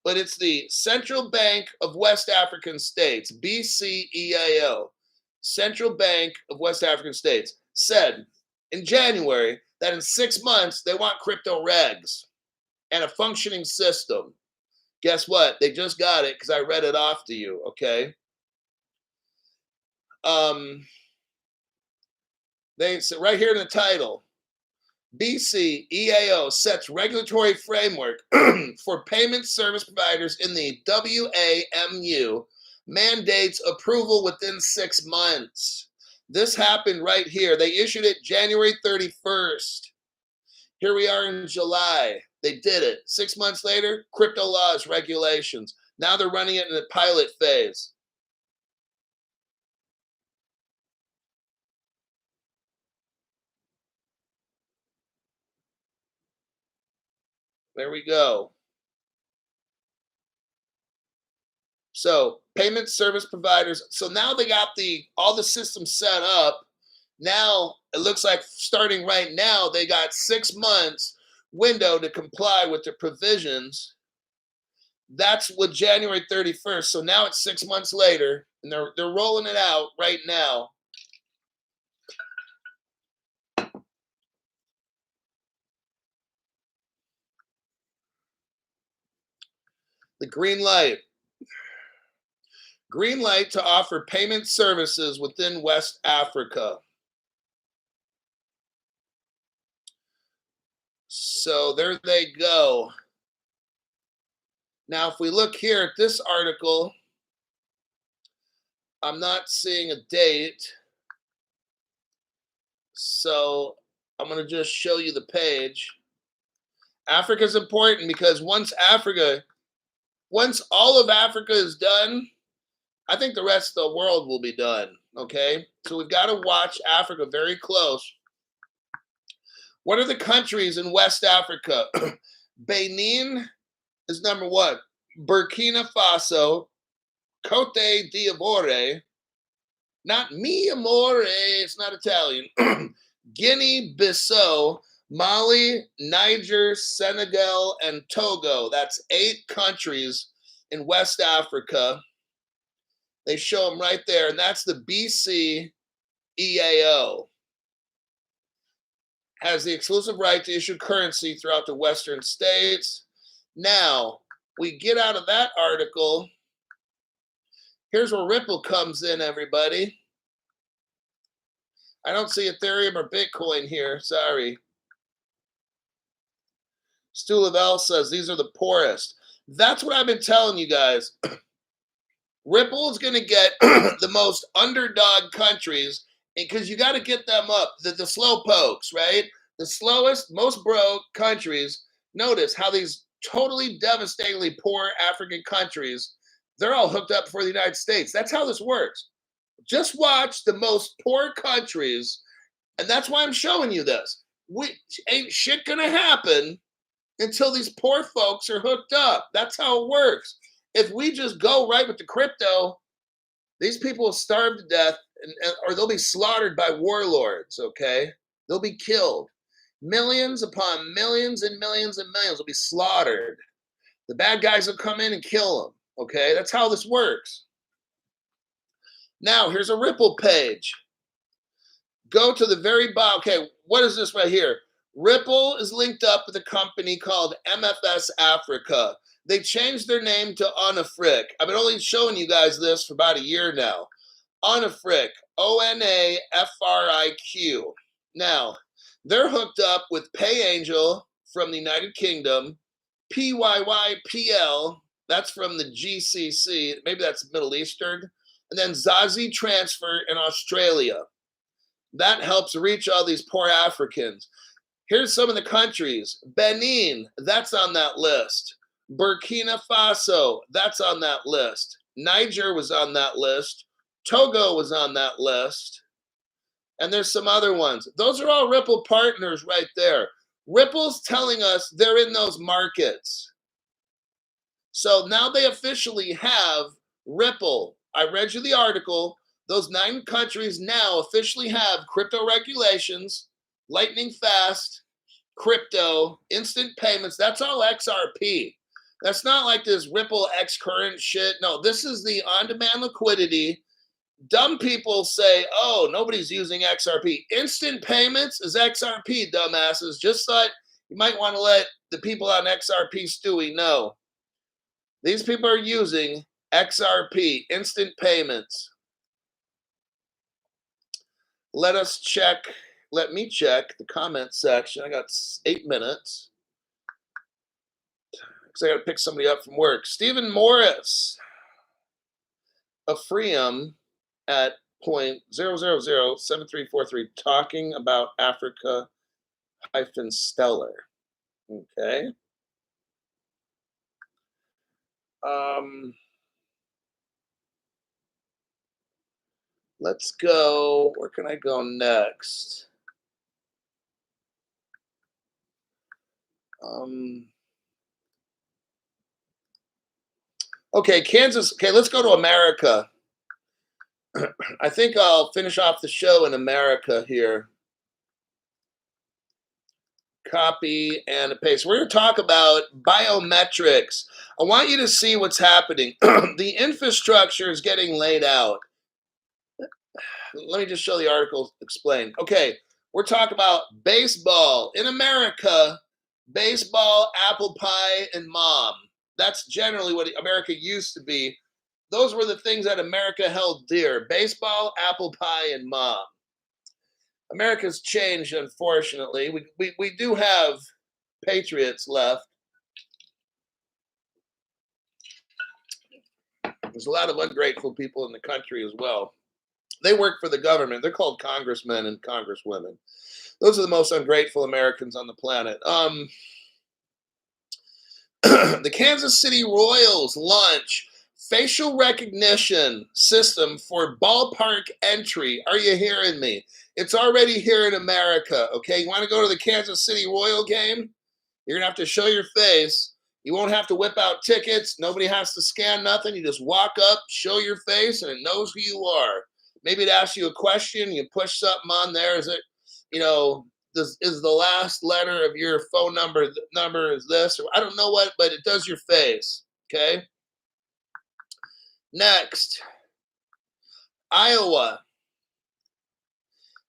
but it's the Central Bank of West African States, BCEAO, Central Bank of West African States, said in January that in 6 months they want crypto regs and a functioning system. Guess what? They just got it because I read it off to you, okay? They said right here in the title, BC EAO sets regulatory framework for payment service providers in the WAMU, mandates approval within 6 months. This happened right here. They issued it January 31st. Here we are in July. They did it. 6 months later, crypto laws, regulations. Now they're running it in the pilot phase. There we go. So payment service providers. So now they got all the systems set up. Now it looks like starting right now, they got 6 months window to comply with the provisions. That's with January 31st. So now it's 6 months later, and they're rolling it out right now. The green light. Green light to offer payment services within West Africa. So there they go. Now, if we look here at this article, I'm not seeing a date. So I'm going to just show you the page. Africa is important because once all of Africa is done, I think the rest of the world will be done, okay? So we've got to watch Africa very close. What are the countries in West Africa? Benin is number 1. Burkina Faso, Cote d'Ivoire, not mi amore, it's not Italian. Guinea-Bissau, Mali, Niger, Senegal, and Togo. That's 8 countries in West Africa. They show them right there, and that's the BCEAO. Has the exclusive right to issue currency throughout the Western states. Now, we get out of that article. Here's where Ripple comes in, everybody. I don't see Ethereum or Bitcoin here. Sorry. Stu Lavelle says these are the poorest. That's what I've been telling you guys. Ripple is going to get the most underdog countries because you got to get them up. The slow pokes, right? The slowest, most broke countries. Notice how these totally devastatingly poor African countries, they're all hooked up for the United States. That's how this works. Just watch the most poor countries, and that's why I'm showing you this. Ain't shit going to happen until these poor folks are hooked up. That's how it works. If we just go right with the crypto, these people will starve to death or they'll be slaughtered by warlords, okay? They'll be killed. Millions upon millions and millions and millions will be slaughtered. The bad guys will come in and kill them, okay? That's how this works. Now, here's a Ripple page. Go to the very bottom. Okay, what is this right here? Ripple is linked up with a company called MFS Africa. They changed their name to Onafric. I've been only showing you guys this for about a year now. Onafric, ONAFRIQ. Now, they're hooked up with PayAngel from the United Kingdom, PYYPL, that's from the GCC, maybe that's Middle Eastern, and then Zazi Transfer in Australia. That helps reach all these poor Africans. Here's some of the countries. Benin, that's on that list. Burkina Faso, that's on that list. Niger was on that list. Togo was on that list. And there's some other ones. Those are all Ripple partners right there. Ripple's telling us they're in those markets. So now they officially have Ripple. I read you the article. Those 9 countries now officially have crypto regulations, lightning fast, crypto, instant payments. That's all XRP. That's not like this Ripple X current shit. No, this is the on-demand liquidity. Dumb people say, oh, nobody's using XRP. Instant payments is XRP, dumbasses. Just thought you might want to let the people on XRP Stewie know. These people are using XRP, instant payments. Let me check the comment section. I got 8 minutes. Because I got to pick somebody up from work. Stephen Morris of Freedom at .0007343 talking about Africa -stellar. Okay. Let's go. Where can I go next? Okay, Kansas. Okay, let's go to America. I think I'll finish off the show in America here. Copy and paste. We're going to talk about biometrics. I want you to see what's happening. The infrastructure is getting laid out. Let me just show the article explained. Okay, we're talking about baseball. In America, baseball, apple pie, and mom. That's generally what America used to be. Those were the things that America held dear. Baseball, apple pie, and mom. America's changed, unfortunately. We do have patriots left. There's a lot of ungrateful people in the country as well. They work for the government. They're called congressmen and congresswomen. Those are the most ungrateful Americans on the planet. The Kansas City Royals launch facial recognition system for ballpark entry. Are you hearing me? It's already here in America, okay? You want to go to the Kansas City Royal game? You're going to have to show your face. You won't have to whip out tickets. Nobody has to scan nothing. You just walk up, show your face, and it knows who you are. Maybe it asks you a question. You push something on there. Is it, is the last letter of your phone number is this? Or I don't know what, but it does your face, okay? Next, Iowa.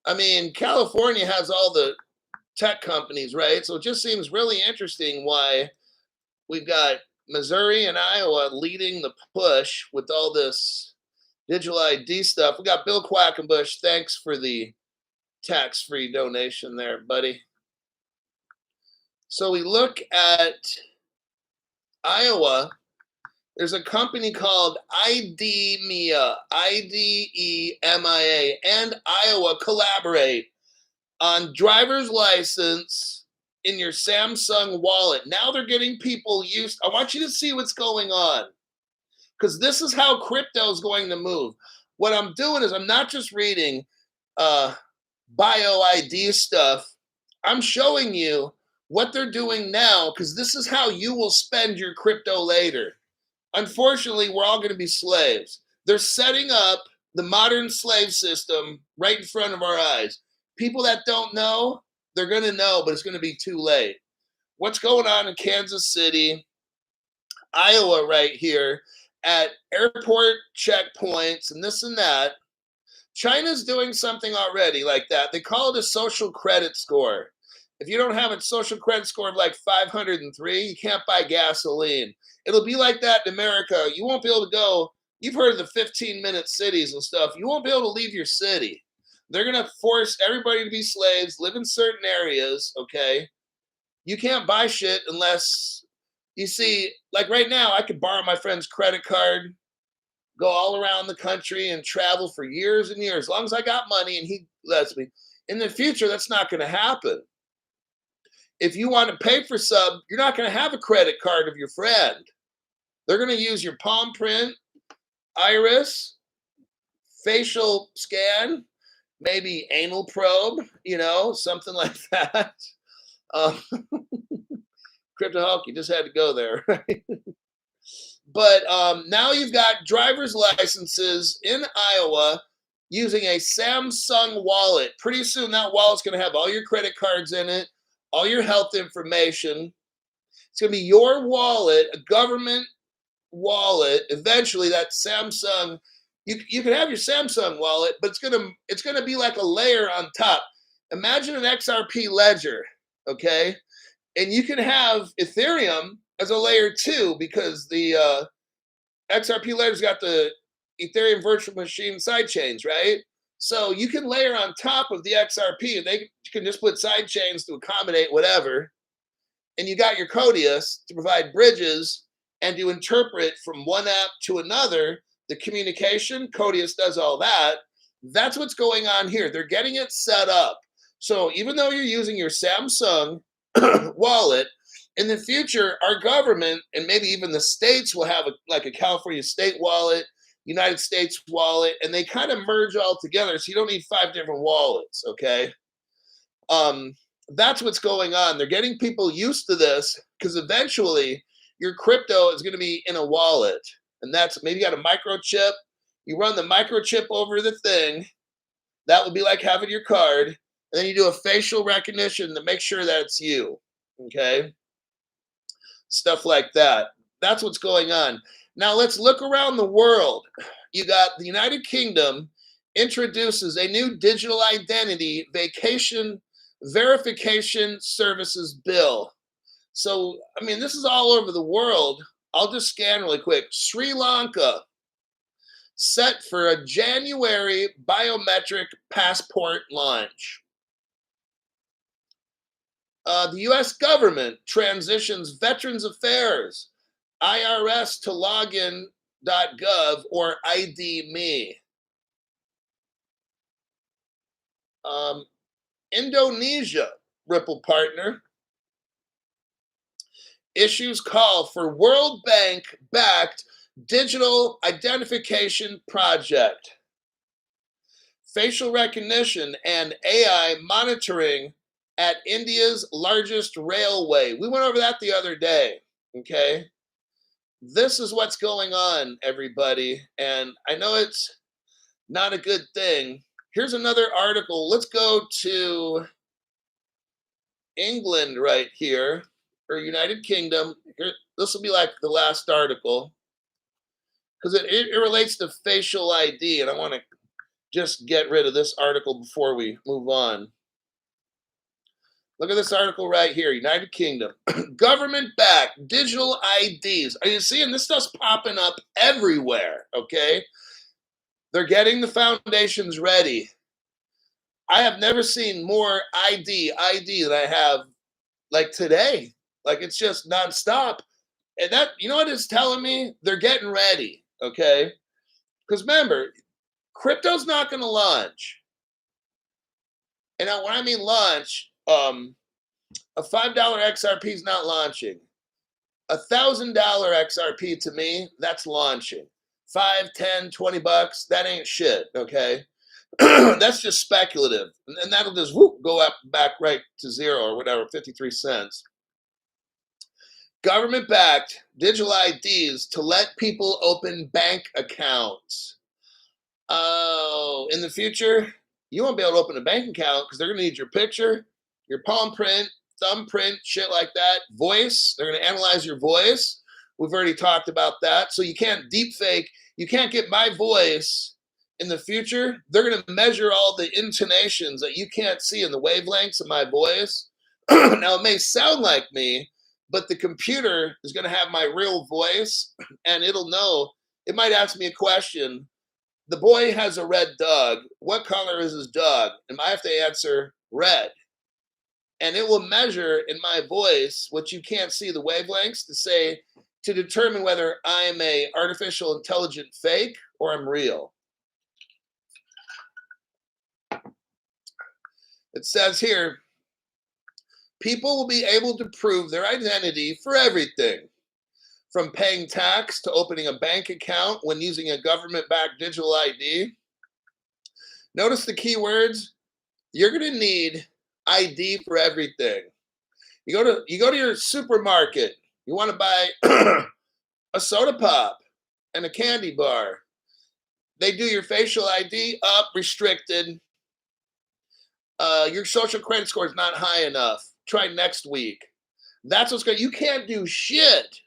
I mean, California has all the tech companies, right? So it just seems really interesting why We've got Missouri and Iowa leading the push with all this digital ID stuff. We got Bill Quackenbush. Thanks for the tax-free donation there, buddy. So we look at Iowa. There's a company called IDEMIA, IDEMIA, and Iowa collaborate on driver's license in your Samsung wallet. Now they're getting people used. I want you to see what's going on, because this is how crypto is going to move. What I'm doing is I'm not just reading bio ID stuff. I'm showing you what they're doing now, because this is how you will spend your crypto later. Unfortunately, we're all going to be slaves. They're setting up the modern slave system right in front of our eyes. People that don't know, they're going to know, but it's going to be too late. What's going on in Kansas City, Iowa right here, at airport checkpoints and this and that? China's doing something already like that. They call it a social credit score. If you don't have a social credit score of like 503, you can't buy gasoline. It'll be like that in America. You won't be able to go. You've heard of the 15-minute cities and stuff. You won't be able to leave your city. They're going to force everybody to be slaves, live in certain areas, okay? You can't buy shit unless, you see, like right now, I could borrow my friend's credit card, go all around the country and travel for years and years, as long as I got money and he lets me. In the future, that's not going to happen. If you want to pay for sub, you're not going to have a credit card of your friend. They're going to use your palm print, iris, facial scan, maybe anal probe, something like that. Um, Crypto Hulk, you just had to go there, right? But now you've got driver's licenses in Iowa using a Samsung wallet. Pretty soon that wallet's going to have all your credit cards in it, all your health information. It's going to be your wallet, a government wallet. Eventually that Samsung, you can have your Samsung wallet, but it's gonna be like a layer on top. Imagine an XRP ledger, okay? And you can have Ethereum as a layer too, because the XRP ledger's got the Ethereum virtual machine sidechains, right? So you can layer on top of the XRP, and you can just put sidechains to accommodate whatever. And you got your Codius to provide bridges and to interpret from one app to another the communication. Codius does all that. That's what's going on here. They're getting it set up. So even though you're using your Samsung wallet, in the future, our government and maybe even the states will have like a California state wallet, United States wallet, and they kind of merge all together. So you don't need 5 different wallets, okay? That's what's going on. They're getting people used to this, because eventually your crypto is going to be in a wallet. And that's, maybe you got a microchip. You run the microchip over the thing. That would be like having your card. And then you do a facial recognition to make sure that it's you. Okay? Stuff like that. That's what's going on. Now let's look around the world. You got the United Kingdom introduces a new digital identity vacation verification services bill. So, I mean, this is all over the world. I'll just scan really quick. Sri Lanka, set for a January biometric passport launch. The U.S. government transitions Veterans Affairs, IRS to login.gov or ID Me. Indonesia, Ripple partner, issues call for World Bank-backed digital identification project. Facial recognition and AI monitoring at India's largest railway. We went over that the other day, okay? This is what's going on, everybody, and I know it's not a good thing. Here's another article. Let's go to England right here, or United Kingdom. Here, this will be like the last article, because it relates to facial ID, and I want to just get rid of this article before we move on. Look at this article right here, United Kingdom. Government-backed digital IDs. Are you seeing this stuff's popping up everywhere, okay? They're getting the foundations ready. I have never seen more ID than I have like today. Like it's just nonstop. And that, you know what it's telling me? They're getting ready, okay? Because remember, crypto's not going to launch. And when I mean launch, a $5 XRP is not launching. $1,000 XRP to me, that's launching. 5, 10, 20 bucks, that ain't shit, okay? That's just speculative. And that'll just whoop, go up back right to zero or whatever, 53 cents. Government-backed digital IDs to let people open bank accounts. Oh, in the future, you won't be able to open a bank account because they're going to need your picture, your palm print, thumbprint, shit like that. Voice, they're going to analyze your voice. We've already talked about that. So you can't deep fake. You can't get my voice in the future. They're going to measure all the intonations that you can't see in the wavelengths of my voice. Now, it may sound like me, but the computer is going to have my real voice and it'll know. It might ask me a question. The boy has a red dog. What color is his dog? And I have to answer red. And it will measure in my voice, what you can't see the wavelengths, to determine whether I'm a artificial intelligent fake or I'm real. It says here, people will be able to prove their identity for everything, from paying tax to opening a bank account when using a government-backed digital ID. Notice the keywords. You're going to need ID for everything. You go to your supermarket. You want to buy a soda pop and a candy bar. They do your facial ID up, restricted. Your social credit score is not high enough. Try next week. That's what's going. You can't do shit.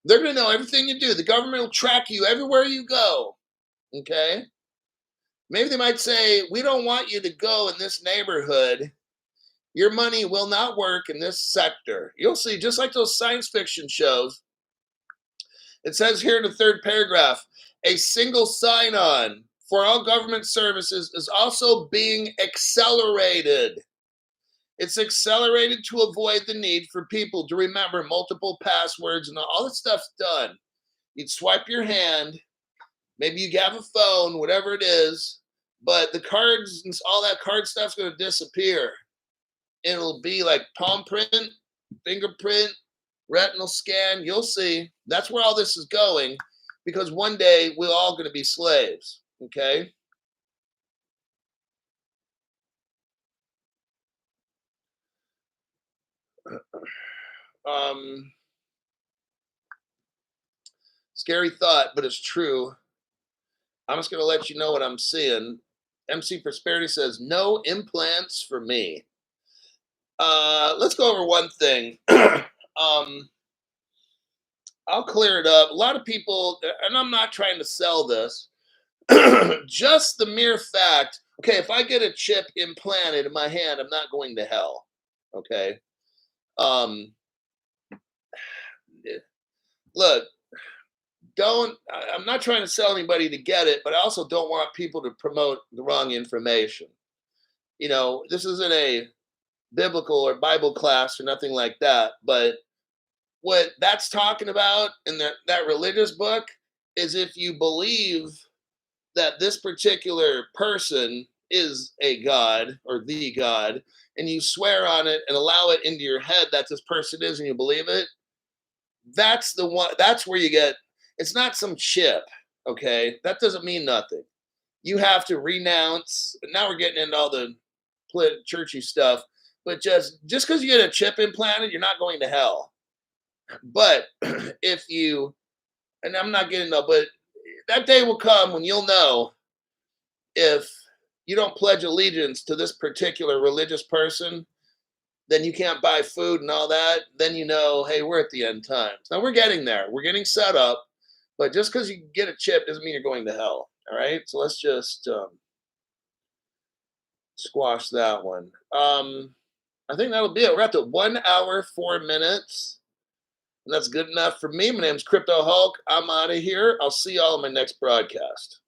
They're going to know everything you do. The government will track you everywhere you go. Okay? Maybe they might say, we don't want you to go in this neighborhood. Your money will not work in this sector. You'll see, just like those science fiction shows. It says here in the third paragraph, a single sign-on for all government services is also being accelerated. It's accelerated to avoid the need for people to remember multiple passwords and all that stuff's done. You'd swipe your hand, maybe you have a phone, whatever it is, but the cards and all that card stuff's going to disappear. It'll be like palm print, fingerprint, retinal scan. You'll see. That's where all this is going, because one day we're all going to be slaves. Okay? Scary thought, but it's true. I'm just going to let you know what I'm seeing. MC Prosperity says, no implants for me. Let's go over one thing. I'll clear it up. A lot of people, and I'm not trying to sell this, just the mere fact, okay, if I get a chip implanted in my hand, I'm not going to hell. Okay. Look, I'm not trying to sell anybody to get it, but I also don't want people to promote the wrong information. You know, this isn't a biblical or Bible class or nothing like that, but what that's talking about in that religious book is if you believe that this particular person is a god or the god, and you swear on it and allow it into your head that this person is and you believe it, that's the one. That's where you get. It's not some chip, okay? That doesn't mean nothing. You have to renounce. Now we're getting into all the churchy stuff, but just because you get a chip implanted, you're not going to hell. But if you, and I'm not getting no, but that day will come when you'll know if you don't pledge allegiance to this particular religious person, then you can't buy food and all that. Then you know, hey, we're at the end times. Now we're getting there. We're getting set up. But just because you get a chip doesn't mean you're going to hell. All right. So let's just squash that one. I think that'll be it. We're at the 1 hour, 4 minutes. And that's good enough for me. My name's Crypto Hulk. I'm out of here. I'll see y'all in my next broadcast.